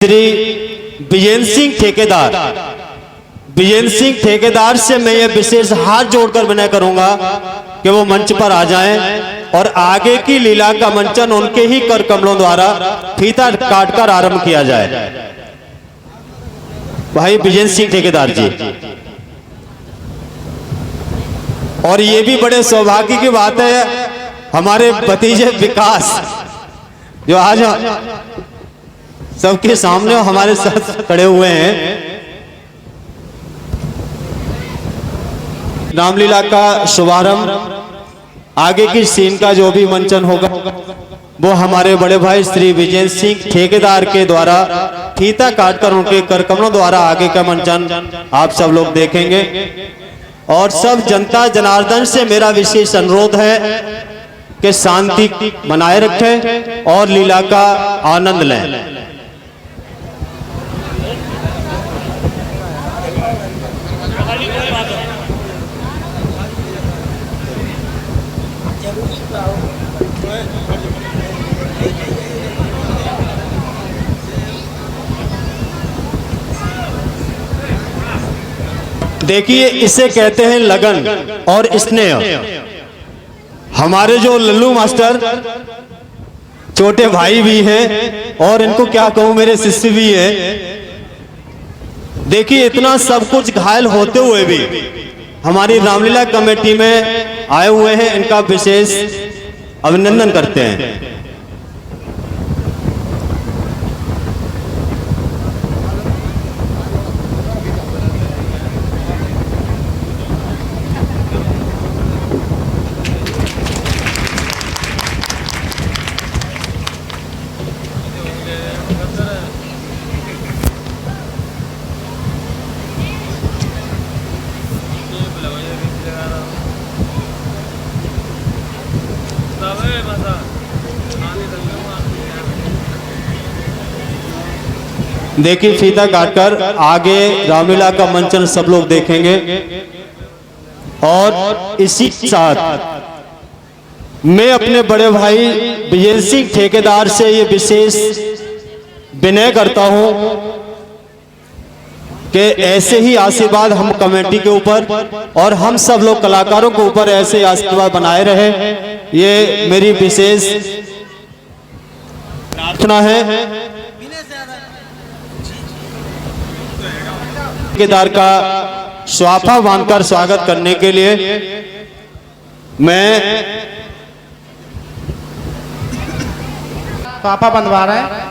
श्री विजेंद्र सिंह ठेकेदार से मैं ये विशेष हाथ जोड़कर विनय करूंगा कि वो मंच पर आ जाएं और आगे की लीला का मंचन उनके ही कर कमलों द्वारा फीता काटकर आरंभ किया जाए। भाई विजेंद्र सिंह ठेकेदार जी, और ये भी बड़े सौभाग्य की बात है हमारे भतीजे विकास जो आज सबके सामने हमारे साथ खड़े हुए हैं। रामलीला का शुभारंभ आगे की सीन का जो भी मंचन होगा वो हमारे बड़े भाई श्री विजेंद्र सिंह ठेकेदार के द्वारा फीता काटकर उनके करकमलों द्वारा आगे का मंचन आप सब लोग देखेंगे। और सब जनता जनार्दन से मेरा विशेष अनुरोध है कि शांति बनाए रखें और लीला का आनंद लें। देखिए, इसे कहते हैं लगन और स्नेह। हमारे जो लल्लू मास्टर छोटे भाई भी हैं और इनको क्या कहूं मेरे शिष्य भी हैं। देखिए, इतना सब कुछ घायल होते हुए भी हमारी रामलीला कमेटी में आए हुए हैं, इनका विशेष अभिनंदन करते हैं। देखिए, फीता काटकर आगे रामलीला का मंचन सब लोग देखेंगे। और इसी साथ मैं अपने बड़े भाई विजेंद्र सिंह ठेकेदार से ये विशेष विनय करता हूं कि ऐसे ही आशीर्वाद हम कमेटी के ऊपर और हम सब लोग कलाकारों के ऊपर ऐसे आशीर्वाद बनाए रहे, ये मेरी विशेष प्रार्थना है। ठेकेदार का स्वाफा बांधकर स्वागत करने के लिए मैं स्वाफा बंधवा रहे हैं।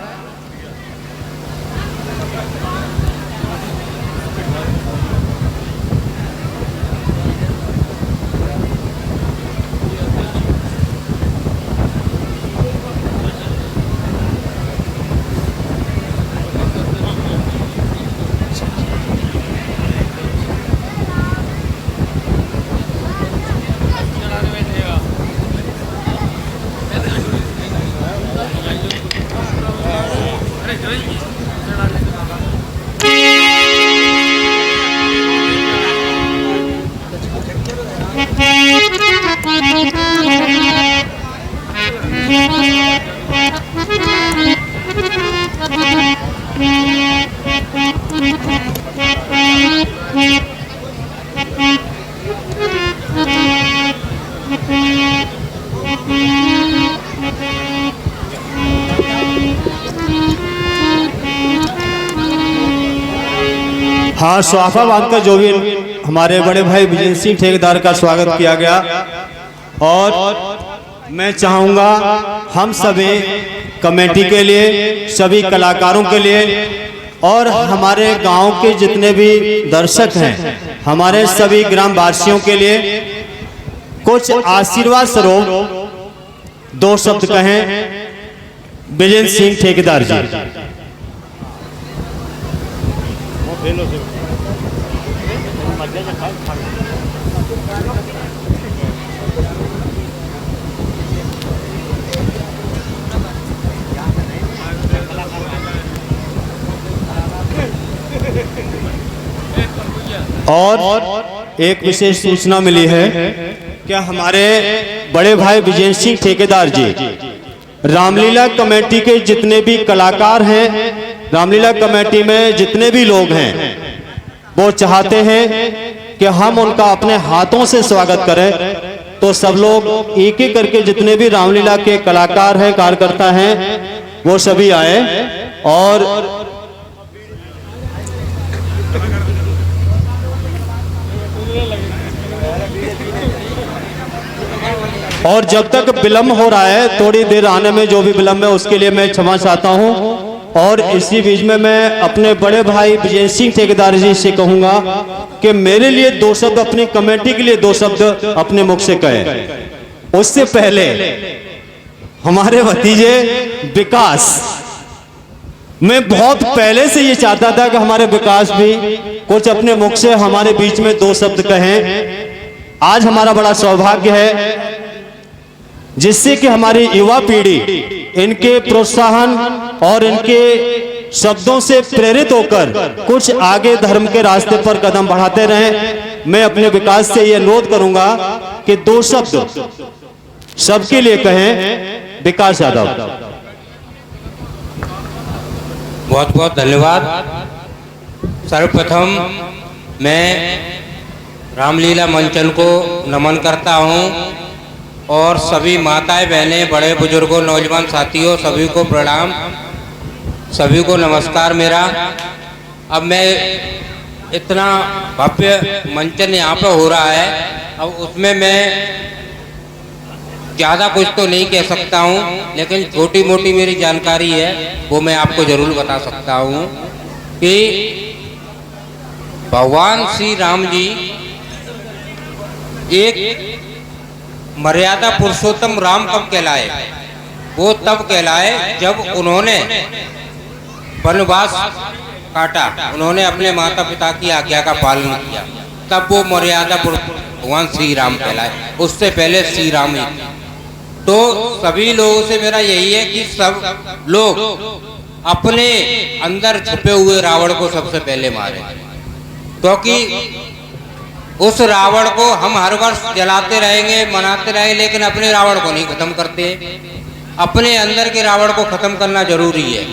हाँ, स्वाफा बांधकर जो भी हमारे बड़े भाई विजेंद्र सिंह ठेकेदार का स्वागत किया गया। और मैं चाहूंगा हम सभी कमेटी के लिए, सभी कलाकारों के लिए और हमारे गांव के जितने भी दर्शक हैं, हमारे सभी ग्रामवासियों के लिए कुछ आशीर्वाद स्वरूप दो शब्द कहें विजेंद्र सिंह ठेकेदार जी। और एक विशेष सूचना मिली है कि हमारे बड़े भाई विजेंद्र सिंह ठेकेदार जी रामलीला कमेटी के जितने भी कलाकार हैं रामलीला कमेटी में जितने भी लोग हैं वो चाहते हैं कि हम उनका अपने हाथों से स्वागत करें, तो सब लोग एक एक करके जितने भी रामलीला के कलाकार हैं, कार्यकर्ता हैं, वो सभी आए और जब तक विलम्ब हो रहा है, थोड़ी देर आने में जो भी विलम्ब है उसके लिए मैं क्षमा चाहता हूं। और इसी बीच में मैं अपने बड़े भाई विजय सिंह ठेकेदार जी से कहूंगा कि मेरे लिए दो शब्द, अपनी कमेटी के लिए दो शब्द अपने मुख से कहें। उससे पहले हमारे भतीजे विकास, मैं बहुत पहले से ये चाहता था कि हमारे विकास भी कुछ अपने मुख से हमारे बीच में दो शब्द कहें। आज हमारा बड़ा सौभाग्य है जिससे कि हमारी युवा पीढ़ी इनके प्रोत्साहन और इनके शब्दों से प्रेरित होकर कुछ आगे धर्म के रास्ते पर कदम बढ़ाते रहें। मैं अपने विकास से ये अनुरोध करूंगा कि दो शब्द सबके लिए कहें। विकास यादव। बहुत बहुत धन्यवाद। सर्वप्रथम मैं रामलीला मंचन को नमन करता हूं और सभी माताएं, बहनें, बड़े बुजुर्गों, नौजवान साथियों, सभी को प्रणाम, सभी को नमस्कार मेरा। अब मैं इतना भव्य मंचन यहाँ पे हो रहा है, अब उसमें मैं ज़्यादा कुछ तो नहीं कह सकता हूँ, लेकिन छोटी मोटी मेरी जानकारी है वो मैं आपको ज़रूर बता सकता हूँ कि भगवान श्री राम जी एक मर्यादा पुरुषोत्तम राम कब कहलाए? वो तब कहलाए जब उन्होंने वनवास काटा, उन्होंने अपने माता पिता की आज्ञा का पालन किया, तब वो मर्यादा पुरुष भगवान श्री राम कहलाए। उससे पहले श्री राम ही। तो सभी लोगों से मेरा यही है कि सब लोग अपने अंदर छुपे हुए रावण को सबसे पहले मारे, क्योंकि उस रावण को हम हर वर्ष जलाते रहेंगे, मनाते रहेंगे, लेकिन अपने रावण को नहीं खत्म करते। अपने अंदर के रावण को खत्म करना जरूरी है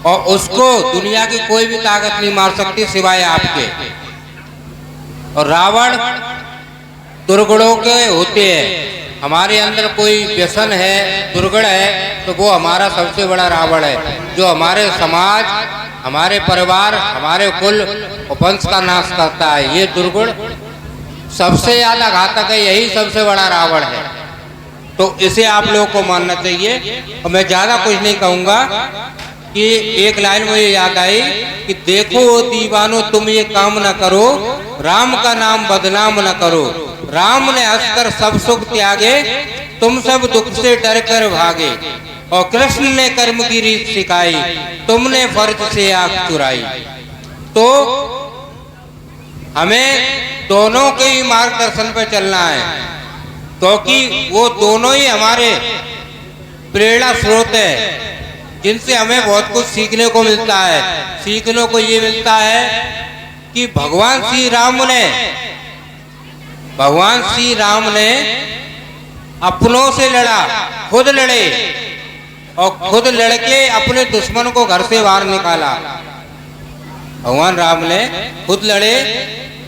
और उसको दुनिया की कोई भी ताकत नहीं मार सकती सिवाय आपके। और रावण दुर्गुणों के होते हैं। हमारे अंदर कोई व्यसन है, दुर्गुण है, तो वो हमारा सबसे बड़ा रावण है, जो हमारे समाज, हमारे परिवार, हमारे कुल वंश का नाश करता है। ये दुर्गुण सबसे ज्यादा घातक है, यही सबसे बड़ा रावण है। तो इसे आप लोगों को मानना चाहिए। और मैं ज्यादा कुछ नहीं कहूँगा कि एक लाइन मुझे याद आई कि देखो दीवानो तुम ये काम न करो, राम का नाम बदनाम न करो। राम ने हंसकर सब सुख त्यागे, तुम सब दुख से डर कर भागे। और कृष्ण ने कर्म की रीत सिखाई, तुमने फर्ज से आग चुराई। तो हमें दोनों के ही मार्गदर्शन पर चलना है, क्योंकि वो दोनों ही हमारे प्रेरणा स्रोत है, जिनसे हमें बहुत कुछ सीखने को मिलता है। सीखने को ये मिलता है कि भगवान श्री राम ने अपनों से लड़ा, खुद लड़े और खुद लड़के अपने दुश्मन को घर से बाहर निकाला। भगवान राम ने खुद लड़े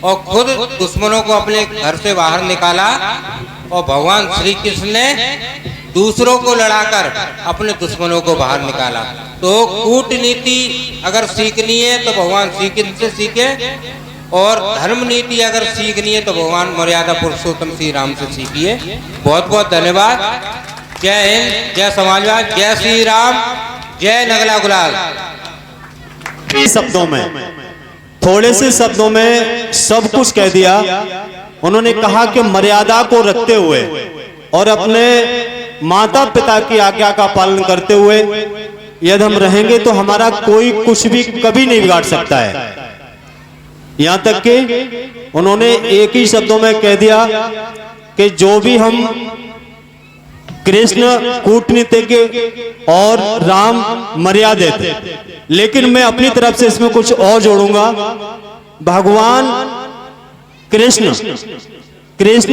और खुद दुश्मनों को अपने घर से बाहर निकाला। और भगवान श्री कृष्ण ने दूसरों को लड़ाकर अपने दुश्मनों को बाहर निकाला। तो कूटनीति अगर सीखनी है तो भगवान श्री कृष्ण से सीखे, और धर्म नीति अगर सीखनी है तो भगवान मर्यादा पुरुषोत्तम श्री राम से सीखिए। बहुत बहुत धन्यवाद। जय हिंद, जय समाजवाद, जय श्री राम, जय नगला गुलाल। शब्दों में, थोड़े से शब्दों में सब कुछ कह दिया। उन्होंने कहा कि मर्यादा को रखते हुए और अपने माता पिता की आज्ञा का पालन करते हुए यदि हम रहेंगे तो हमारा कोई कुछ भी कभी नहीं बिगाड़ सकता है। यहां तक कि उन्होंने एक ही शब्दों में कह दिया कि जो भी हम कृष्ण कूटनीतिक और राम मर्यादित, लेकिन मैं अपनी तरफ से इसमें कुछ और जोड़ूंगा। भगवान कृष्ण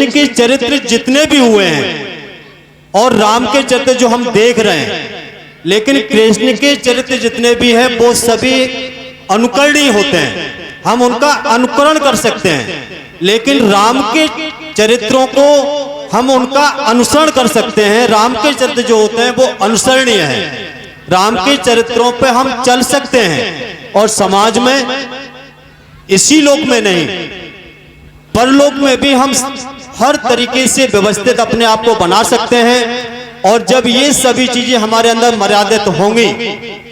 के चरित्र जितने भी हुए हैं और राम के चरित्र जो हम देख रहे हैं, लेकिन कृष्ण के चरित्र जितने भी हैं वो सभी अनुकरणीय होते हैं, हम उनका अनुकरण कर सकते हैं, लेकिन राम के चरित्रों को हम उनका अनुसरण कर सकते हैं। राम के चरित्र जो होते हैं वो अनुसरणीय हैं, राम के चरित्रों पे हम चल सकते हैं और समाज में, इसी लोक में नहीं परलोक में भी हम हर तरीके से व्यवस्थित अपने आप को बना सकते हैं। और जब ये सभी चीजें हमारे अंदर मर्यादित होंगी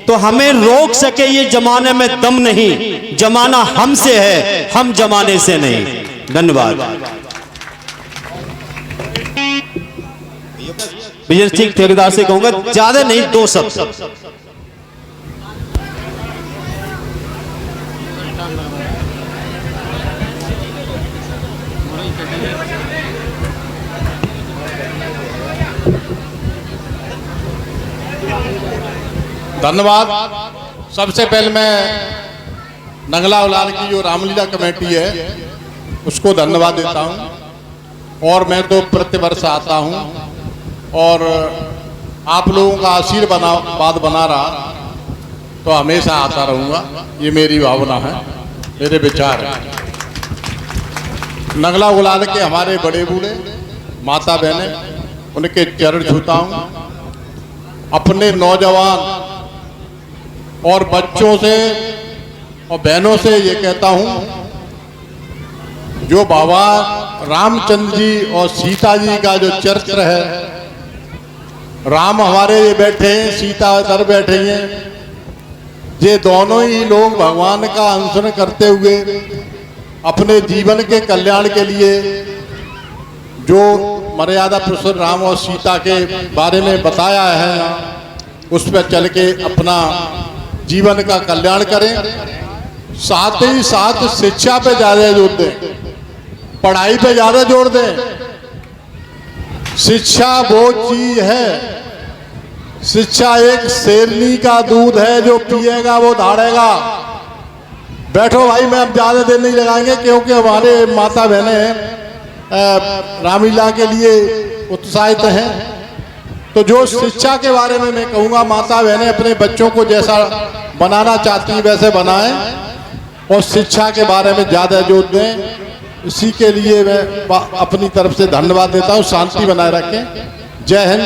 तो हमें रोक सके ये जमाने में दम नहीं, जमाना हमसे है, हम जमाने से नहीं। धन्यवाद। विजय सिंह ठेकेदार से कहूंगा ज्यादा नहीं, 2 शब्द। धन्यवाद। सबसे पहले मैं नंगला उलाल की जो रामलीला कमेटी है उसको धन्यवाद देता हूं। और मैं तो प्रतिवर्ष आता हूं और आप लोगों का आशीर्वाद बना रहा तो हमेशा आता रहूंगा, ये मेरी भावना है, मेरे विचार है। नंगला उलाल के हमारे बड़े बूढ़े माता बहने, उनके चरण छूता हूं। अपने नौजवान और बच्चों से और बहनों से ये कहता हूं, जो बाबा रामचंद्र जी और सीता जी का जो चरित्र है, राम हमारे ये बैठे हैं, सीता इधर बैठे हैं, ये दोनों ही लोग भगवान का अनुसरण करते हुए अपने जीवन के कल्याण के लिए जो मर्यादा पुरुषोत्तम राम और सीता के बारे में बताया है उस पर चल के अपना जीवन का कल्याण करें। साथ ही साथ शिक्षा पे ज्यादा जोर दें, पढ़ाई पे ज्यादा जोर दें। शिक्षा वो चीज है, शिक्षा एक शेरनी का दूध है, जो पिएगा वो दौड़ेगा। बैठो भाई, मैं अब ज्यादा देर नहीं लगाएंगे क्योंकि हमारे माता बहनें रामलीला के लिए उत्साहित हैं। तो जो शिक्षा के बारे में मैं कहूँगा, माता बहनें अपने बच्चों को जैसा बनाना चाहती हैं वैसे बनाएं और शिक्षा के बारे में ज़्यादा जोर दें। इसी के लिए मैं अपनी तरफ से धन्यवाद देता हूँ। शांति बनाए रखें। जय हिंद,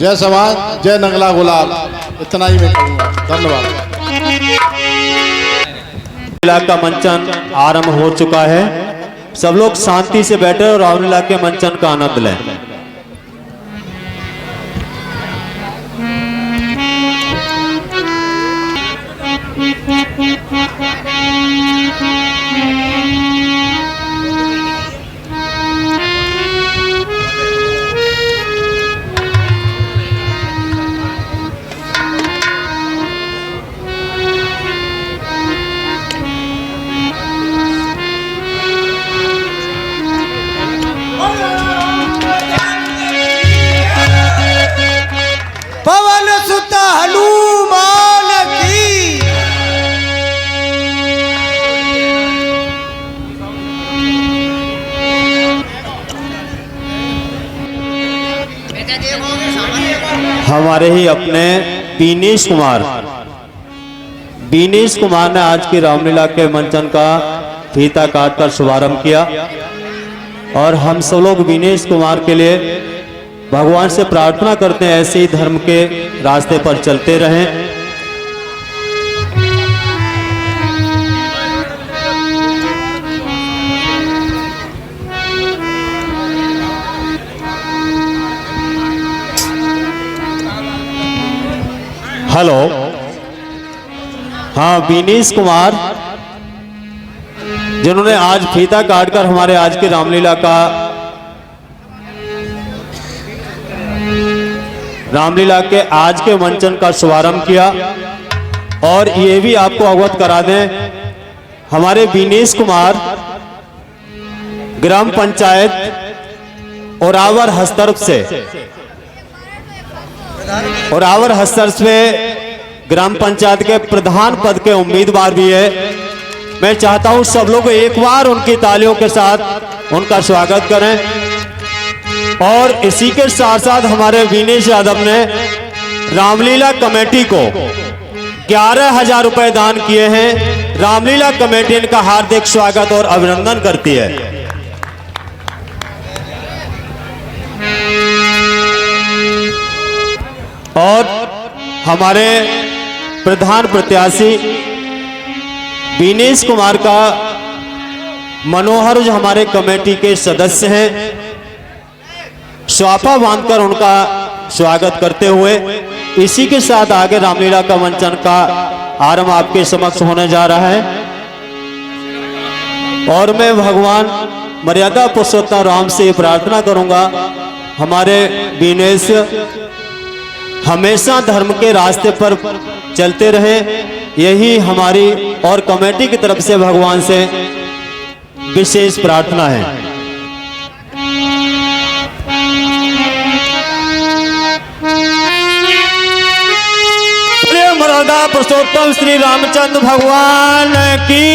जय समाज, जय नंगला गुलाल, इतना ही मैं कहूँगा। धन्यवाद। रामलीला का मंचन आरंभ हो चुका है, सब लोग शांति से बैठे और रामलीला के मंचन का आनंद लें। पवन सुत हनुमान की। हमारे ही अपने बीनेश कुमार ने आज की रामलीला के मंचन का फीता काट कर शुभारंभ किया और हम सब लोग बीनेश कुमार के लिए भगवान से प्रार्थना करते हैं ऐसे ही धर्म के रास्ते पर चलते रहें। हेलो, हाँ, बीनेश कुमार जिन्होंने आज फीता काटकर हमारे आज की रामलीला के आज के मंचन का शुभारंभ किया। और ये भी आपको अवगत करा दें, हमारे बीनेश कुमार ग्राम पंचायत ओरावर हस्तर्फ से ग्राम पंचायत के प्रधान पद के उम्मीदवार भी है। मैं चाहता हूं सब लोग एक बार उनकी तालियों के साथ उनका स्वागत करें। और इसी के साथ साथ हमारे विनेश यादव ने रामलीला कमेटी को 11,000 रुपए दान किए हैं। रामलीला कमेटी इनका हार्दिक स्वागत और अभिनंदन करती है। और हमारे प्रधान प्रत्याशी विनेश कुमार का मनोहर जो हमारे कमेटी के सदस्य हैं, स्वापा बांधकर उनका स्वागत करते हुए इसी के साथ आगे रामलीला का मंचन का आरंभ आपके समक्ष होने जा रहा है। और मैं भगवान मर्यादा पुरुषोत्तम राम से प्रार्थना करूंगा, हमारे विनेश हमेशा धर्म के रास्ते पर चलते रहे, यही हमारी और कमेटी की तरफ से भगवान से विशेष प्रार्थना है। मर्यादा पुरुषोत्तम श्री रामचंद्र भगवान की।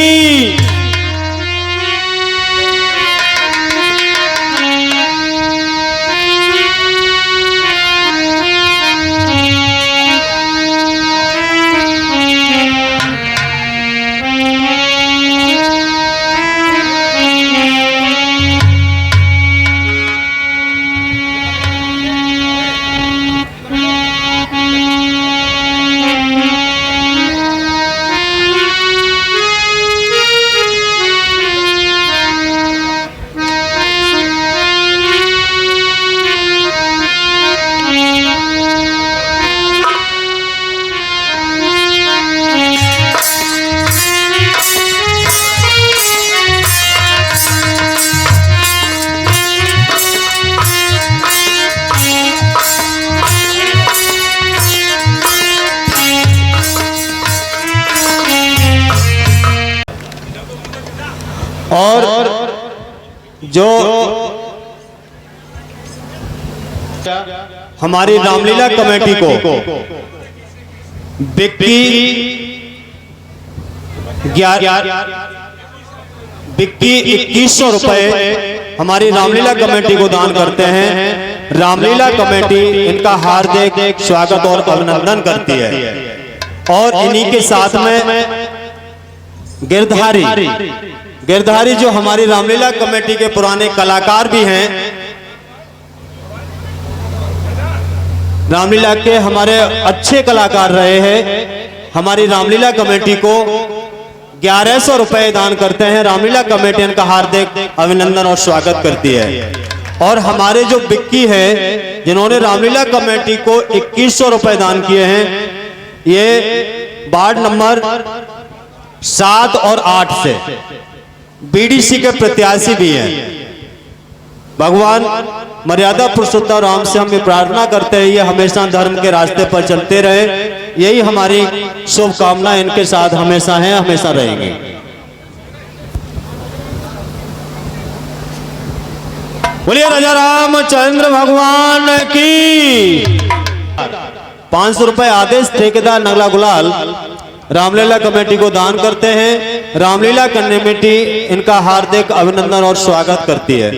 और जो हमारी रामलीला कमेटी को बिक्की 2100 रुपए हमारी रामलीला कमेटी को दान करते हैं। रामलीला कमेटी इनका हार्दिक स्वागत और अभिनंदन करती है। और इन्हीं के साथ में गिरधारी जो हमारी रामलीला कमेटी के पुराने कलाकार भी हैं, रामलीला के हमारे अच्छे कलाकार रहे हैं, हमारी रामलीला कमेटी को 1100 रुपए दान करते हैं। रामलीला कमेटी इनका हार्दिक अभिनंदन और स्वागत करती है। और हमारे जो बिक्की है जिन्होंने रामलीला कमेटी को 2100 रुपए दान किए हैं, ये वार्ड नंबर 7 और 8 से बीडीसी के प्रत्याशी भी हैं। भगवान मर्यादा पुरुषोत्तम राम से हम ये प्रार्थना करते हैं, ये हमेशा धर्म के रास्ते पर चलते रहे, यही हमारी शुभकामना इनके साथ हमेशा है, हमेशा रहेंगे। बोलिए राजा रामचंद्र भगवान की। 500 रुपए आदेश ठेकेदार नगला गुलाल रामलीला कमेटी को दान करते हैं। रामलीला कमेटी इनका हार्दिक अभिनंदन और स्वागत करती है।